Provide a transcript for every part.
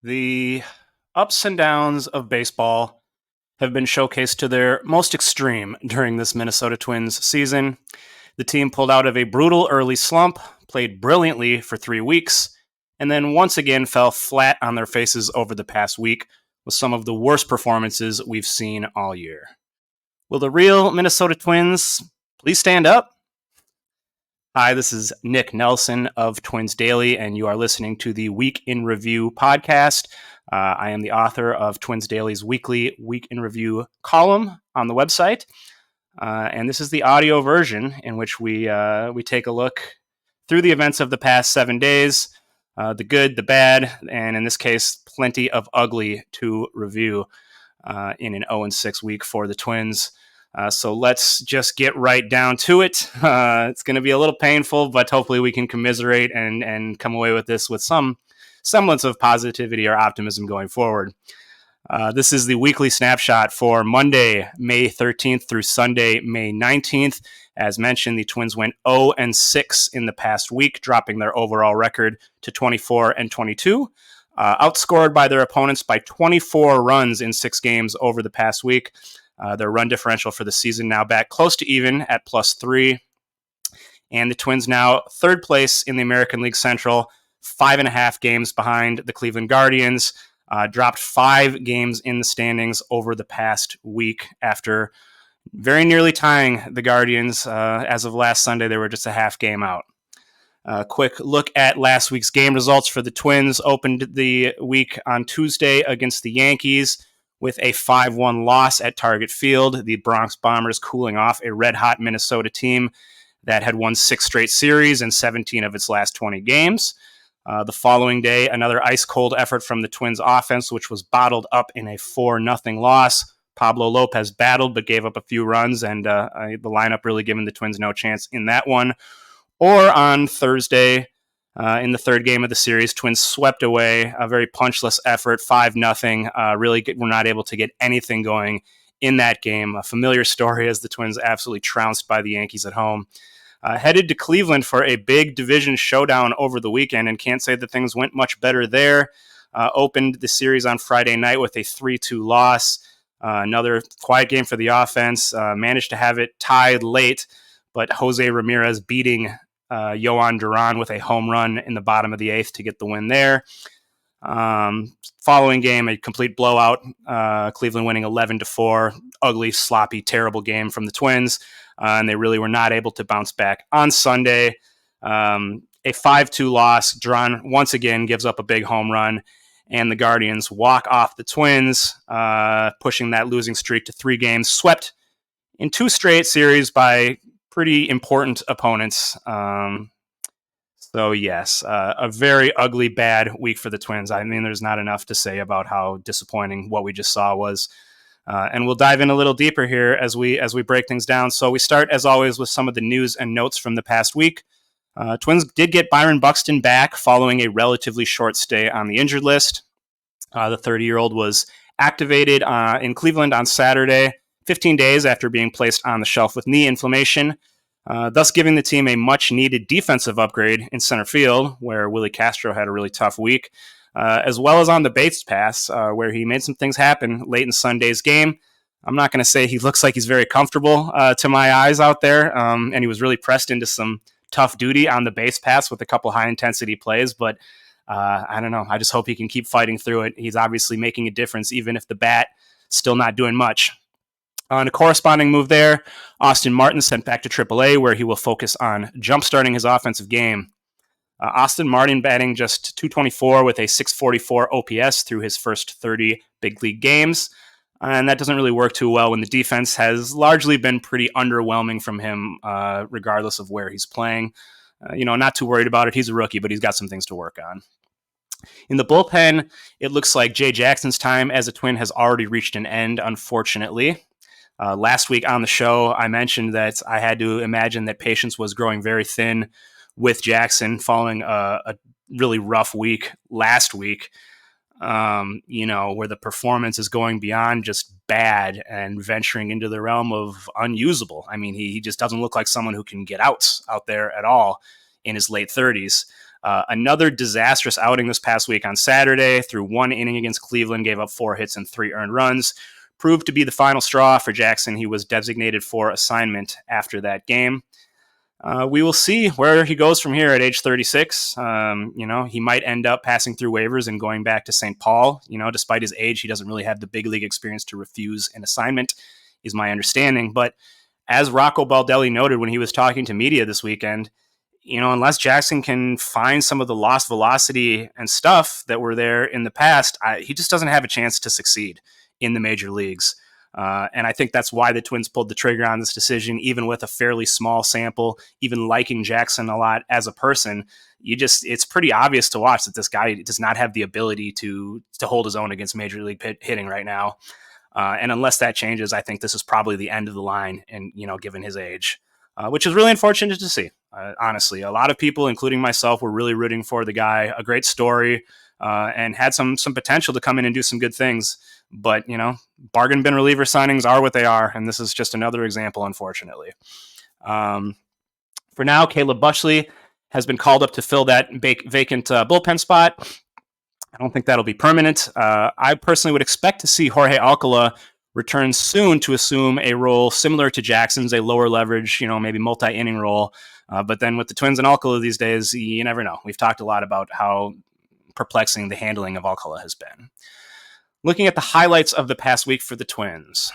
The ups and downs of baseball have been showcased to their most extreme during this Minnesota Twins season. The team pulled out of a brutal early slump, played brilliantly for 3 weeks, and then once again fell flat on their faces over the past week with some of the worst performances we've seen all year. Will the real Minnesota Twins please stand up? Hi, this is Nick Nelson of Twins Daily, and you are listening to the Week in Review podcast. I am the author of Twins Daily's weekly Week in Review column on the website, and this is the audio version in which we take a look through the events of the past 7 days, the good, the bad, and in this case, plenty of ugly to review in an 0-6 week for the Twins. So let's just get right down to it. It's going to be a little painful, but hopefully we can commiserate and come away with this with some semblance of positivity or optimism going forward. This is the weekly snapshot for Monday, May 13th through Sunday, May 19th. As mentioned, the Twins went 0-6 in the past week, dropping their overall record to 24-22. Outscored by their opponents by 24 runs in 6 games over the past week. Their run differential for the season now back close to even at +3. And the Twins now third place in the American League Central, 5.5 games behind the Cleveland Guardians. Dropped 5 games in the standings over the past week after very nearly tying the Guardians. As of last Sunday, they were just a half game out. Quick look at last week's game results for the Twins. Opened the week on Tuesday against the Yankees with a 5-1 loss at Target Field. The Bronx Bombers cooling off a red-hot Minnesota team that had won 6 straight series and 17 of its last 20 games. The following day, another ice-cold effort from the Twins offense, which was bottled up in a 4-0 loss. Pablo Lopez battled but gave up a few runs, and the lineup really giving the Twins no chance in that one. Or on Thursday, in the third game of the series, Twins swept away a very punchless effort, 5-0. Really were not able to get anything going in that game. A familiar story as the Twins absolutely trounced by the Yankees at home. Headed to Cleveland for a big division showdown over the weekend, and can't say that things went much better there. Opened the series on Friday night with a 3-2 loss. Another quiet game for the offense. Managed to have it tied late, but Jose Ramirez beating Yohan Duran with a home run in the bottom of the 8th to get the win there. Following game, a complete blowout. Cleveland winning 11-4. Ugly, sloppy, terrible game from the Twins. And they really were not able to bounce back on Sunday. A 5-2 loss. Duran once again gives up a big home run. And the Guardians walk off the Twins, pushing that losing streak to 3 games. Swept in 2 straight series by pretty important opponents. So yes, a very ugly, bad week for the Twins. I mean, there's not enough to say about how disappointing what we just saw was. And we'll dive in a little deeper here as we break things down. So we start, as always, with some of the news and notes from the past week. Twins did get Byron Buxton back following a relatively short stay on the injured list. The 30-year-old was activated in Cleveland on Saturday, 15 days after being placed on the shelf with knee inflammation, thus giving the team a much-needed defensive upgrade in center field, where Willie Castro had a really tough week, as well as on the base pass, where he made some things happen late in Sunday's game. I'm not going to say he looks like he's very comfortable to my eyes out there, and he was really pressed into some tough duty on the base pass with a couple high-intensity plays, but I don't know. I just hope he can keep fighting through it. He's obviously making a difference, even if the bat still not doing much. On a corresponding move there, Austin Martin sent back to AAA, where he will focus on jump-starting his offensive game. Austin Martin batting just .224 with a .644 OPS through his first 30 big league games. And that doesn't really work too well when the defense has largely been pretty underwhelming from him, regardless of where he's playing. Not too worried about it. He's a rookie, but he's got some things to work on. In the bullpen, it looks like Jay Jackson's time as a Twin has already reached an end, unfortunately. Last week on the show, I mentioned that I had to imagine that patience was growing very thin with Jackson following a really rough week last week, where the performance is going beyond just bad and venturing into the realm of unusable. I mean, he just doesn't look like someone who can get out there at all in his late 30s. Another disastrous outing this past week on Saturday. Through one inning against Cleveland, gave up 4 hits and 3 earned runs. Proved to be the final straw for Jackson. He was designated for assignment after that game. We will see where he goes from here at age 36. He might end up passing through waivers and going back to St. Paul. Despite his age, he doesn't really have the big league experience to refuse an assignment, is my understanding. But as Rocco Baldelli noted when he was talking to media this weekend, unless Jackson can find some of the lost velocity and stuff that were there in the past, he just doesn't have a chance to succeed in the major leagues. And I think that's why the Twins pulled the trigger on this decision, even with a fairly small sample, even liking Jackson a lot as a person. It's pretty obvious to watch that this guy does not have the ability to hold his own against major league hitting right now. And unless that changes, I think this is probably the end of the line, and given his age, which is really unfortunate to see. Honestly, a lot of people, including myself, were really rooting for the guy. A great story, and had some potential to come in and do some good things. But bargain bin reliever signings are what they are, and this is just another example, unfortunately. For now, Caleb Bushley has been called up to fill that vacant bullpen spot. I don't think that'll be permanent. I personally would expect to see Jorge Alcala return soon to assume a role similar to Jackson's, a lower leverage, maybe multi-inning role. But then with the Twins and Alcala these days, you never know. We've talked a lot about how perplexing the handling of Alcala has been. Looking at the highlights of the past week for the Twins.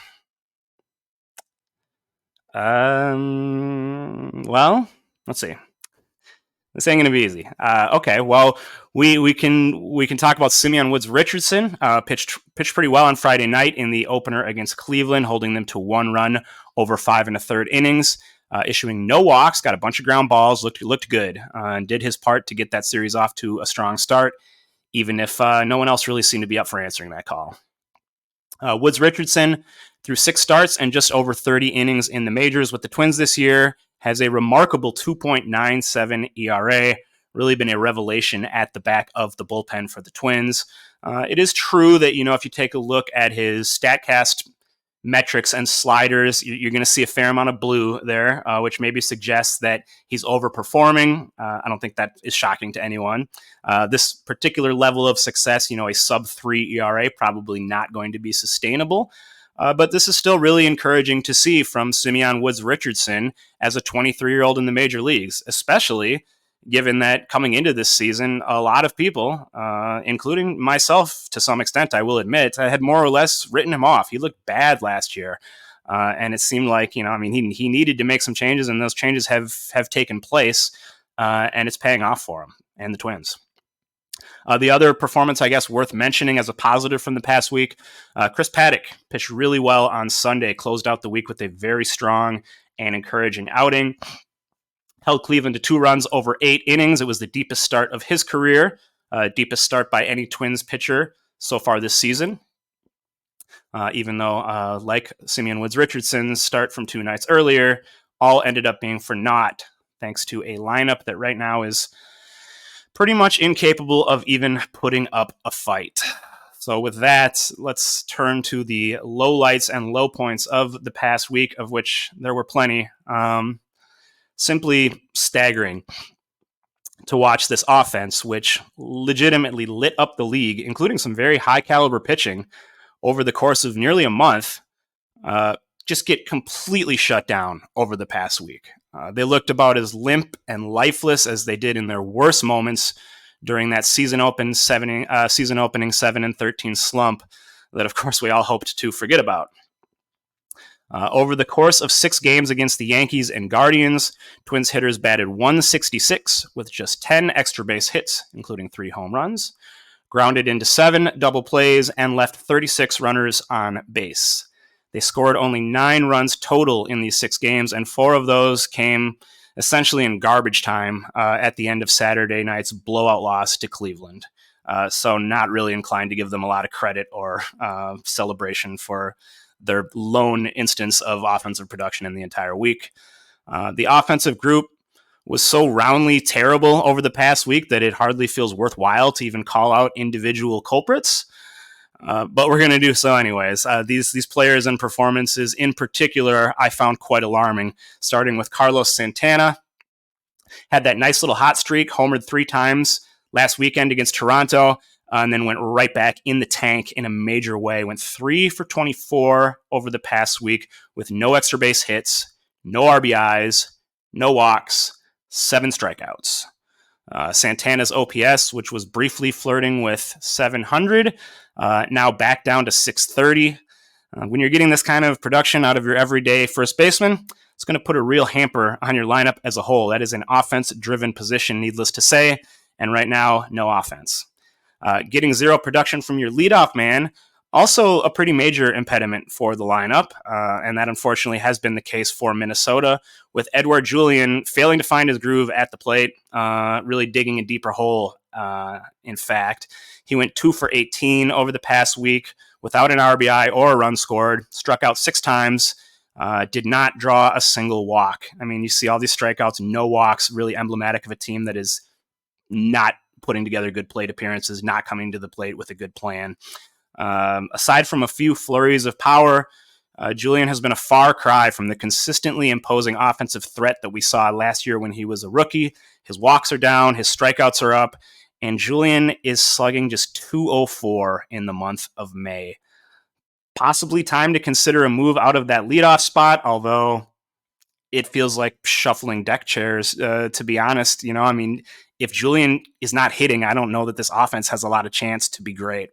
Well, let's see. This ain't going to be easy. Okay, well, we can talk about Simeon Woods Richardson. Pitched pretty well on Friday night in the opener against Cleveland, holding them to 1 run over 5 1/3 innings, issuing no walks, got a bunch of ground balls, looked good, and did his part to get that series off to a strong start, even if no one else really seemed to be up for answering that call. Woods Richardson, through 6 starts and just over 30 innings in the majors with the Twins this year, has a remarkable 2.97 ERA, really been a revelation at the back of the bullpen for the Twins. It is true that, if you take a look at his StatCast metrics and sliders, you're going to see a fair amount of blue there, which maybe suggests that he's overperforming. I don't think that is shocking to anyone. This particular level of success, a sub-3 ERA, probably not going to be sustainable. But this is still really encouraging to see from Simeon Woods Richardson as a 23-year-old in the major leagues, especially given that coming into this season, a lot of people, including myself to some extent, I will admit, had more or less written him off. He looked bad last year. And it seemed like, he needed to make some changes, and those changes have taken place, and it's paying off for him and the Twins. The other performance, I guess, worth mentioning as a positive from the past week, Chris Paddock pitched really well on Sunday, closed out the week with a very strong and encouraging outing. Held Cleveland to 2 runs over 8 innings. It was the deepest start of his career, deepest start by any Twins pitcher so far this season. Even though, like Simeon Woods Richardson's start from 2 nights earlier, all ended up being for naught, thanks to a lineup that right now is pretty much incapable of even putting up a fight. So with that, let's turn to the lowlights and low points of the past week, of which there were plenty. Simply staggering to watch this offense, which legitimately lit up the league, including some very high caliber pitching over the course of nearly a month, just get completely shut down over the past week. They looked about as limp and lifeless as they did in their worst moments during that season-opening 7-13 slump that, of course, we all hoped to forget about. Over the course of 6 games against the Yankees and Guardians, Twins hitters batted .166 with just 10 extra base hits, including 3 home runs, grounded into 7 double plays, and left 36 runners on base. They scored only 9 runs total in these 6 games, and 4 of those came essentially in garbage time at the end of Saturday night's blowout loss to Cleveland. So not really inclined to give them a lot of credit or celebration for their lone instance of offensive production in the entire week. The offensive group was so roundly terrible over the past week that it hardly feels worthwhile to even call out individual culprits. But we're going to do so anyways. These players and performances in particular, I found quite alarming, starting with Carlos Santana. Had that nice little hot streak, homered 3 times last weekend against Toronto, and then went right back in the tank in a major way. Went 3 for 24 over the past week with no extra base hits, no RBIs, no walks, 7 strikeouts. Santana's OPS, which was briefly flirting with 700, now back down to 630. When you're getting this kind of production out of your everyday first baseman, it's going to put a real hamper on your lineup as a whole. That is an offense-driven position, needless to say, and right now, no offense. Getting 0 production from your leadoff man, also a pretty major impediment for the lineup, and that unfortunately has been the case for Minnesota, with Edouard Julien failing to find his groove at the plate, really digging a deeper hole, in fact. He went 2 for 18 over the past week without an RBI or a run scored, struck out 6 times, did not draw a single walk. I mean, you see all these strikeouts, no walks, really emblematic of a team that is not putting together good plate appearances, not coming to the plate with a good plan. Aside from a few flurries of power, Julien has been a far cry from the consistently imposing offensive threat that we saw last year when he was a rookie. His walks are down, his strikeouts are up, and Julien is slugging just .204 in the month of May. Possibly time to consider a move out of that leadoff spot, although it feels like shuffling deck chairs, to be honest. You know, I mean, if Julien is not hitting, I don't know that this offense has a lot of chance to be great.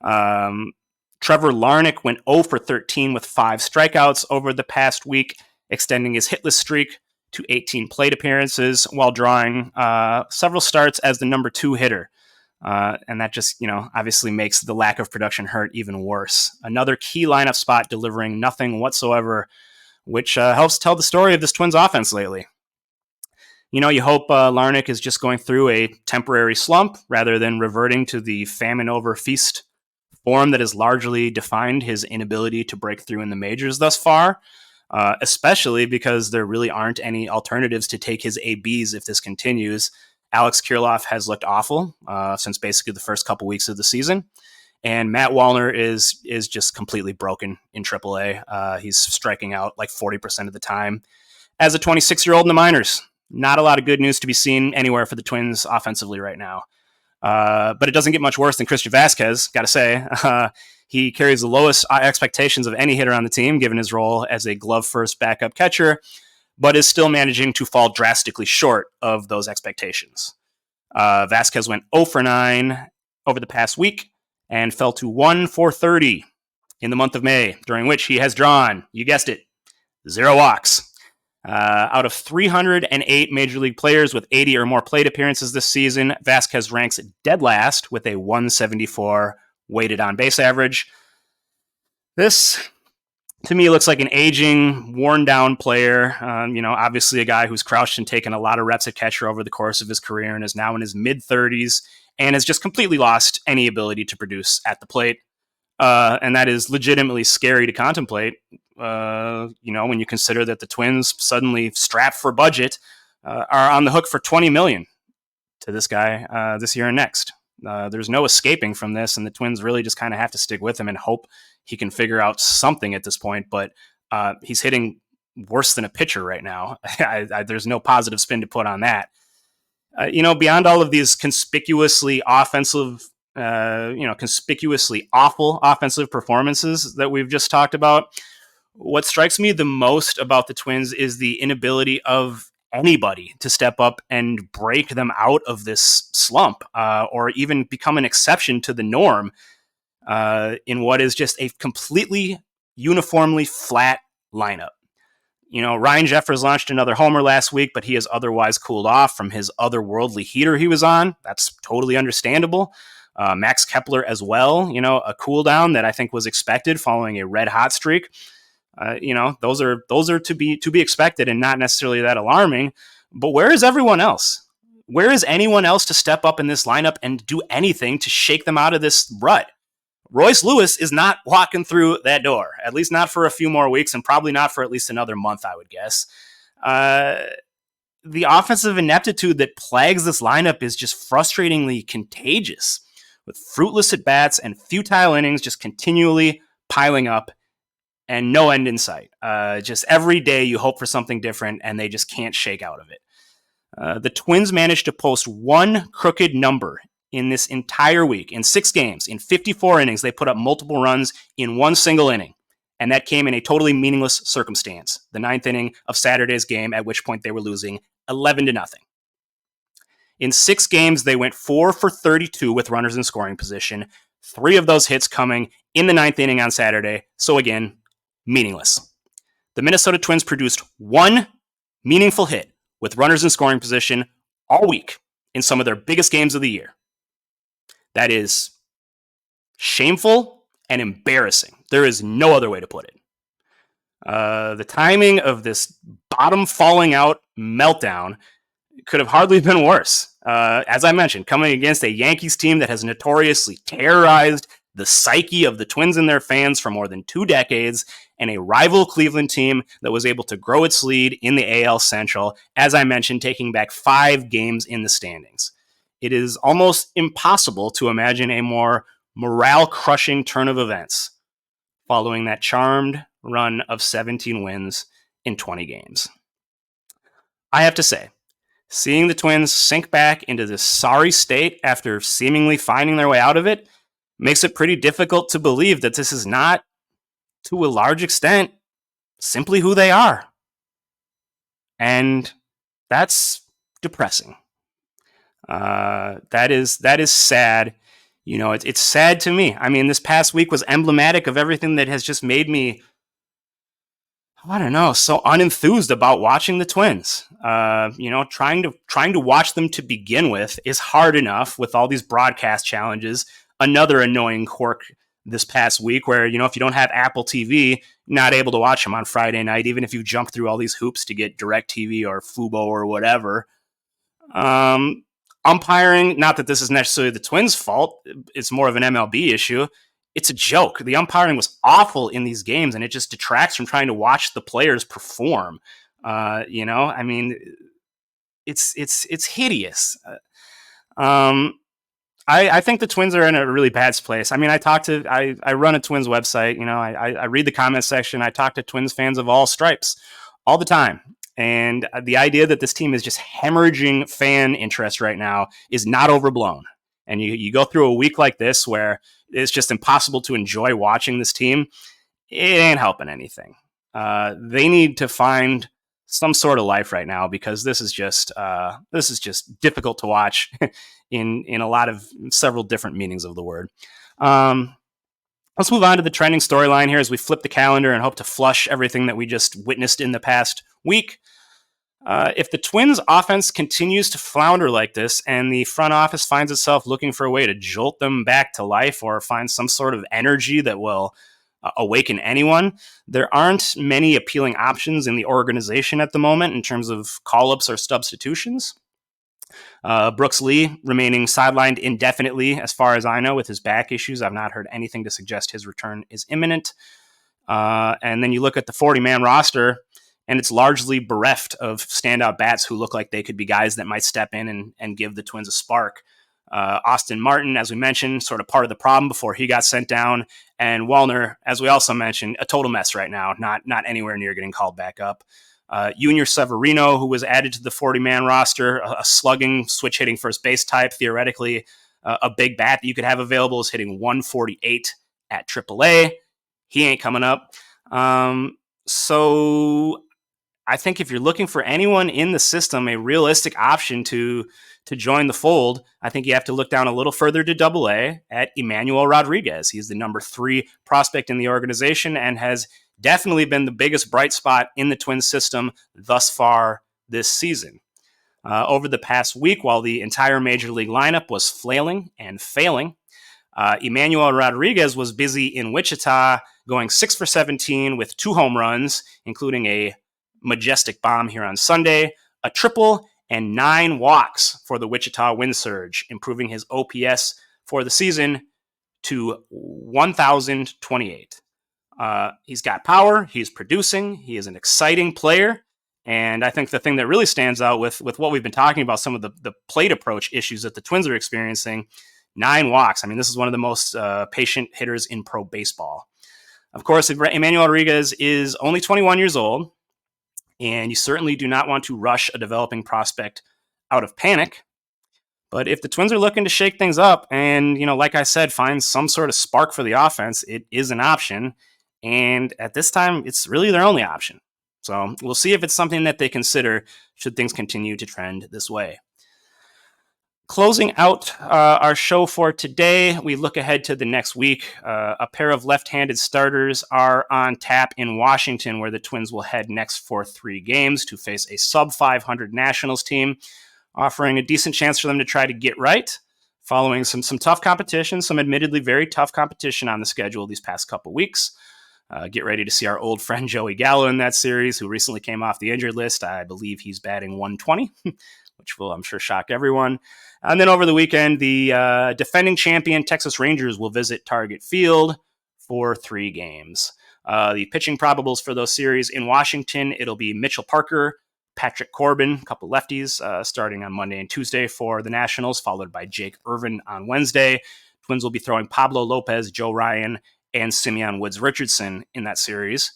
Trevor Larnach went 0 for 13 with 5 strikeouts over the past week, extending his hitless streak to 18 plate appearances while drawing several starts as the number 2 hitter. And that just, obviously makes the lack of production hurt even worse. Another key lineup spot delivering nothing whatsoever, which helps tell the story of this Twins offense lately. You hope Larnach is just going through a temporary slump rather than reverting to the famine over feast form that has largely defined his inability to break through in the majors thus far, especially because there really aren't any alternatives to take his ABs if this continues. Alex Kirilloff has looked awful since basically the first couple weeks of the season. And Matt Wallner is just completely broken in AAA. He's striking out like 40% of the time. As a 26-year-old in the minors, not a lot of good news to be seen anywhere for the Twins offensively right now. But it doesn't get much worse than Christian Vasquez, got to say. He carries the lowest expectations of any hitter on the team, given his role as a glove-first backup catcher, but is still managing to fall drastically short of those expectations. Vasquez went 0 for 9 over the past week and fell to 1 for 30 in the month of May, during which he has drawn, you guessed it, 0 walks. Out of 308 Major League players with 80 or more plate appearances this season, Vasquez ranks dead last with a 174 weighted on base average. This, to me, looks like an aging, worn-down player. Obviously a guy who's crouched and taken a lot of reps at catcher over the course of his career and is now in his mid-30s and has just completely lost any ability to produce at the plate. And that is legitimately scary to contemplate, when you consider that the Twins, suddenly strapped for budget, are on the hook for $20 million to this guy this year and next. There's no escaping from this, and the Twins really just kind of have to stick with him and hope he can figure out something at this point. But he's hitting worse than a pitcher right now. There's no positive spin to put on that. Beyond all of these conspicuously conspicuously awful offensive performances that we've just talked about, what strikes me the most about the Twins is the inability of anybody to step up and break them out of this slump, or even become an exception to the norm in what is just a completely uniformly flat lineup. Ryan Jeffers launched another homer last week, but he has otherwise cooled off from his otherworldly heater he was on. That's totally understandable. Max Kepler as well, a cool down that I think was expected following a red hot streak. Those are to be expected and not necessarily that alarming. But where is everyone else? Where is anyone else to step up in this lineup and do anything to shake them out of this rut? Royce Lewis is not walking through that door, at least not for a few more weeks, and probably not for at least another month, I would guess. The offensive ineptitude that plagues this lineup is just frustratingly contagious, with fruitless at-bats and futile innings just continually piling up and no end in sight. Just every day you hope for something different, and they just can't shake out of it. The Twins managed to post one crooked number in this entire week. In 6 games, in 54 innings, they put up multiple runs in one single inning. And that came in a totally meaningless circumstance, the 9th inning of Saturday's game, at which point they were losing 11-0. In 6 games, they went 4 for 32 with runners in scoring position, 3 of those hits coming in the 9th inning on Saturday. So again, meaningless. The Minnesota Twins produced one meaningful hit with runners in scoring position all week in some of their biggest games of the year. That is shameful and embarrassing. There is no other way to put it. The timing of this bottom falling out meltdown could have hardly been worse. As I mentioned, coming against a Yankees team that has notoriously terrorized the psyche of the Twins and their fans for more than 2 decades, and a rival Cleveland team that was able to grow its lead in the AL Central, as I mentioned, taking back 5 games in the standings. It is almost impossible to imagine a more morale-crushing turn of events following that charmed run of 17 wins in 20 games. I have to say, seeing the Twins sink back into this sorry state after seemingly finding their way out of it makes it pretty difficult to believe that this is not, to a large extent, simply who they are. And that's depressing. That is sad. You know, it's sad to me. I mean, this past week was emblematic of everything that has just made me, I don't know, so unenthused about watching the Twins. You know, trying to watch them to begin with is hard enough with all these broadcast challenges. Another annoying quirk this past week where, you know, if you don't have Apple TV, not able to watch them on Friday night, even if you jump through all these hoops to get DirecTV or Fubo or whatever. Umpiring, not that this is necessarily the Twins' fault. It's more of an MLB issue. It's a joke. The umpiring was awful in these games, and it just detracts from trying to watch the players perform. You know, I mean, it's hideous. I think the Twins are in a really bad place. I mean, I run a Twins website. You know, I read the comment section. I talk to Twins fans of all stripes all the time. And the idea that this team is just hemorrhaging fan interest right now is not overblown. And you go through a week like this where it's just impossible to enjoy watching this team. It ain't helping anything. They need to find some sort of life right now, because this is just difficult to watch in a lot of several different meanings of the word. Let's move on to the trending storyline here as we flip the calendar and hope to flush everything that we just witnessed in the past week. If the Twins' offense continues to flounder like this and the front office finds itself looking for a way to jolt them back to life or find some sort of energy that will awaken anyone, there aren't many appealing options in the organization at the moment in terms of call-ups or substitutions. Brooks Lee remaining sidelined indefinitely, as far as I know, with his back issues. I've not heard anything to suggest his return is imminent. And then you look at the 40-man roster, and it's largely bereft of standout bats who look like they could be guys that might step in and give the Twins a spark. Austin Martin, as we mentioned, sort of part of the problem before he got sent down. And Wallner, as we also mentioned, a total mess right now, not anywhere near getting called back up. Junior Severino, who was added to the 40-man roster, a slugging, switch-hitting first base type, theoretically a big bat that you could have available, is hitting 148 at AAA. He ain't coming up. So I think if you're looking for anyone in the system, a realistic option to join the fold, I think you have to look down a little further to AA at Emmanuel Rodriguez. He's the number 3 prospect in the organization and has definitely been the biggest bright spot in the Twins system thus far this season. Over the past week, while the entire major league lineup was flailing and failing, Emmanuel Rodriguez was busy in Wichita, going 6 for 17 with 2 home runs, including a majestic bomb here on Sunday, a triple, and 9 walks for the Wichita Wind Surge, improving his OPS for the season to 1,028. He's got power, he's producing, he is an exciting player, and I think the thing that really stands out with what we've been talking about, some of the plate approach issues that the Twins are experiencing, 9 walks. I mean, this is one of the most patient hitters in pro baseball. Of course, Emmanuel Rodriguez is only 21 years old, and you certainly do not want to rush a developing prospect out of panic. But if the Twins are looking to shake things up and, like I said, find some sort of spark for the offense, it is an option. And at this time, it's really their only option. So we'll see if it's something that they consider should things continue to trend this way. Closing out our show for today, we look ahead to the next week. A pair of left-handed starters are on tap in Washington, where the Twins will head next for 3 games to face a sub-500 Nationals team, offering a decent chance for them to try to get right, following some tough competition, some admittedly very tough competition on the schedule these past couple weeks. Get ready to see our old friend Joey Gallo in that series, who recently came off the injured list. I believe he's batting 120, which will, I'm sure, shock everyone. And then over the weekend, the defending champion Texas Rangers will visit Target Field for 3 games. The pitching probables for those series in Washington, it'll be Mitchell Parker, Patrick Corbin, a couple lefties, starting on Monday and Tuesday for the Nationals, followed by Jake Irvin on Wednesday. Twins will be throwing Pablo Lopez, Joe Ryan, and Simeon Woods-Richardson in that series.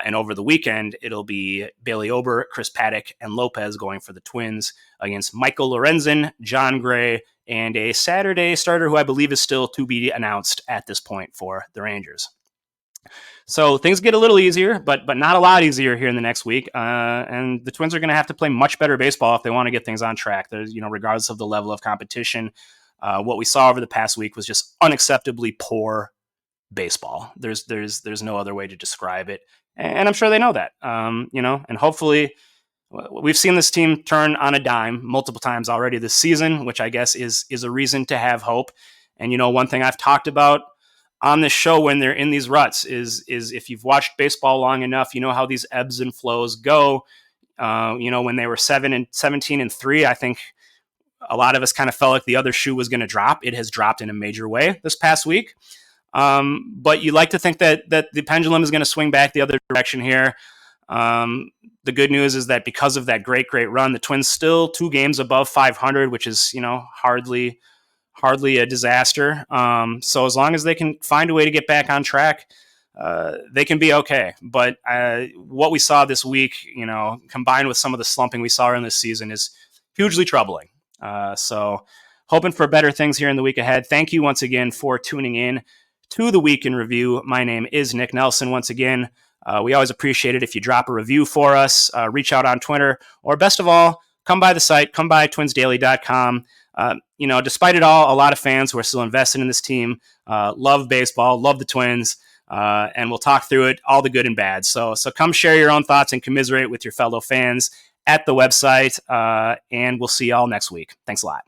And over the weekend, it'll be Bailey Ober, Chris Paddock, and Lopez going for the Twins against Michael Lorenzen, John Gray, and a Saturday starter who I believe is still to be announced at this point for the Rangers. So things get a little easier, but not a lot easier here in the next week. And the Twins are going to have to play much better baseball if they want to get things on track. There's, regardless of the level of competition, what we saw over the past week was just unacceptably poor baseball. There's no other way to describe it, and I'm sure they know that. And hopefully, we've seen this team turn on a dime multiple times already this season, which I guess is a reason to have hope. And one thing I've talked about on this show when they're in these ruts is if you've watched baseball long enough, you know how these ebbs and flows go. When they were 17-3, I think a lot of us kind of felt like the other shoe was going to drop. It has dropped in a major way this past week. But you like to think that the pendulum is going to swing back the other direction here. The good news is that because of that great run, the Twins still 2 games above 500, which is, hardly a disaster. So as long as they can find a way to get back on track, they can be okay. But what we saw this week, combined with some of the slumping we saw in this season, is hugely troubling. So hoping for better things here in the week ahead. Thank you once again for tuning in to the Week in Review. My name is Nick Nelson once again. We always appreciate it if you drop a review for us, reach out on Twitter, or best of all, come by the site, come by twinsdaily.com. Despite it all, a lot of fans who are still invested in this team love baseball, love the Twins, and we'll talk through it, all the good and bad. So come share your own thoughts and commiserate with your fellow fans at the website, and we'll see you all next week. Thanks a lot.